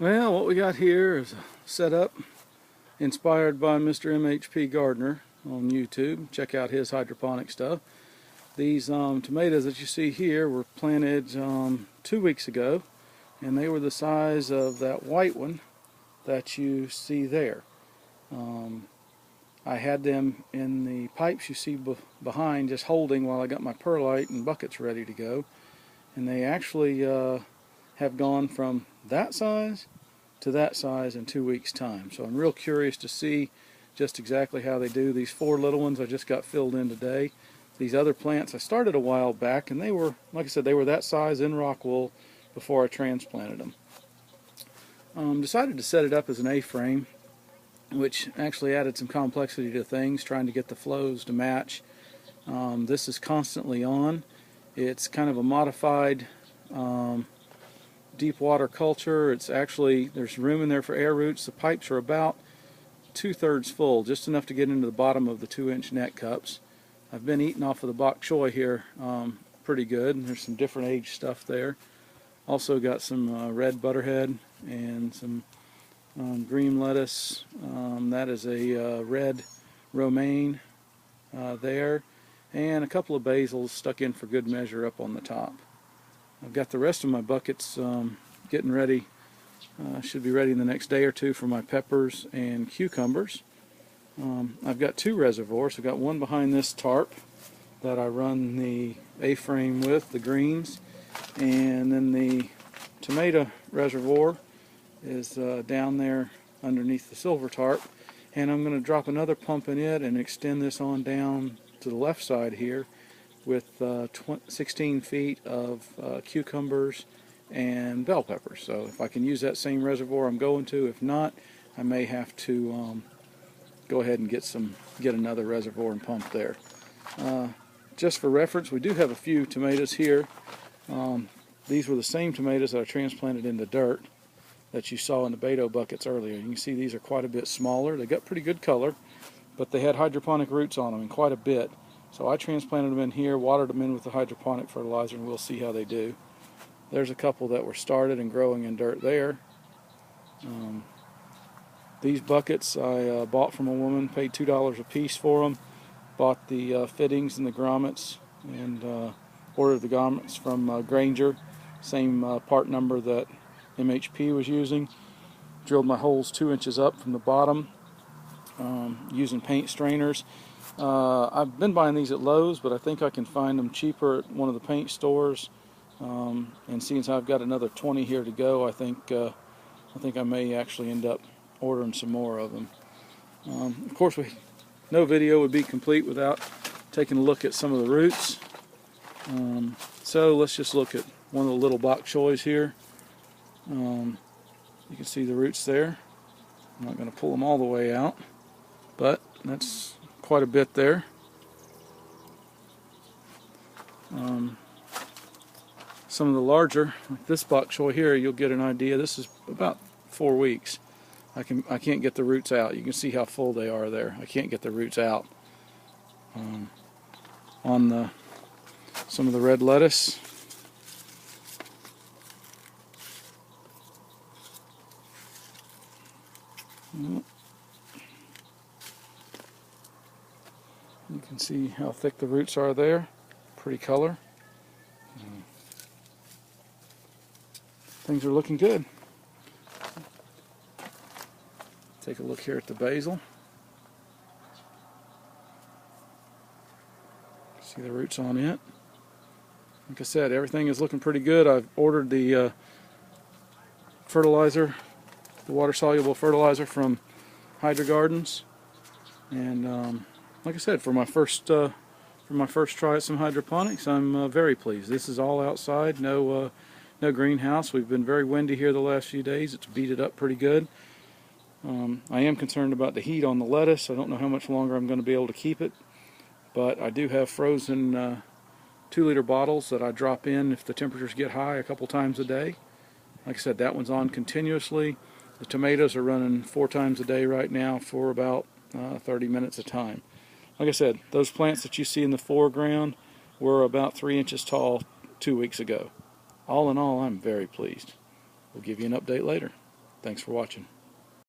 Well, what we got here is a setup inspired by Mr. MHP Gardner on YouTube. Check out his hydroponic stuff. These tomatoes that you see here were planted 2 weeks ago, and they were the size of that white one that you see there. I had them in the pipes you see behind, just holding while I got my perlite and buckets ready to go. And they actually have gone from that size to that size in 2 weeks' time. So I'm real curious to see just exactly how they do. These 4 little ones I just got filled in today. These other plants I started a while back, and they were, like I said, they were that size in rock wool before I transplanted them. Decided to set it up as an A-frame, which actually added some complexity to things, trying to get the flows to match. This is constantly on. It's kind of a modified deep water culture. It's actually, there's room in there for air roots. The pipes are about 2/3 full, just enough to get into the bottom of the 2-inch net cups. I've been eating off of the bok choy here pretty good, and there's some different age stuff there. Also got some red butterhead and some green lettuce. That is a red romaine there, and a couple of basils stuck in for good measure up on the top. I've got the rest of my buckets getting ready. Should be ready in the next day or two for my peppers and cucumbers. I've got 2 reservoirs. I've got one behind this tarp that I run the A-frame with, the greens, and then the tomato reservoir is down there underneath the silver tarp, and I'm going to drop another pump in it and extend this on down to the left side here with 16 feet of cucumbers and bell peppers. So if I can use that same reservoir, I'm going to. If not, I may have to go ahead and get another reservoir and pump there. Just for reference, we do have a few tomatoes here. These were the same tomatoes that I transplanted into dirt that you saw in the Beto buckets earlier. You can see these are quite a bit smaller. They got pretty good color, but they had hydroponic roots on them, and quite a bit. So I transplanted them in here, watered them in with the hydroponic fertilizer, and we'll see how they do. There's a couple that were started and growing in dirt there. These buckets I bought from a woman, paid $2 a piece for them. Bought the fittings and the grommets, and ordered the grommets from Granger, same part number that MHP was using. Drilled my holes 2 inches up from the bottom using paint strainers. I've been buying these at Lowe's, but I think I can find them cheaper at one of the paint stores. And since I've got another 20 here to go, I think I may actually end up ordering some more of them. Of course, no video would be complete without taking a look at some of the roots. So let's just look at one of the little bok choys here. You can see the roots there. I'm not going to pull them all the way out, but that's quite a bit there. Some of the larger, like this bok choy here, you'll get an idea. This is about 4 weeks. I can't get the roots out. You can see how full they are there. I can't get the roots out. On some of the red lettuce, you can see how thick the roots are there. Pretty color. Things are looking good. Take a look here at the basil. See the roots on it. Like I said, everything is looking pretty good. I've ordered the fertilizer, the water-soluble fertilizer from Hydro Gardens, and like I said, for my first try at some hydroponics, I'm very pleased. This is all outside, no greenhouse. We've been very windy here the last few days. It's beat it up pretty good. I am concerned about the heat on the lettuce. I don't know how much longer I'm going to be able to keep it, but I do have frozen 2-liter bottles that I drop in if the temperatures get high a couple times a day. Like I said, that one's on continuously. The tomatoes are running 4 times a day right now for about 30 minutes a time. Like I said, those plants that you see in the foreground were about 3 inches tall 2 weeks ago. All in all, I'm very pleased. We'll give you an update later. Thanks for watching.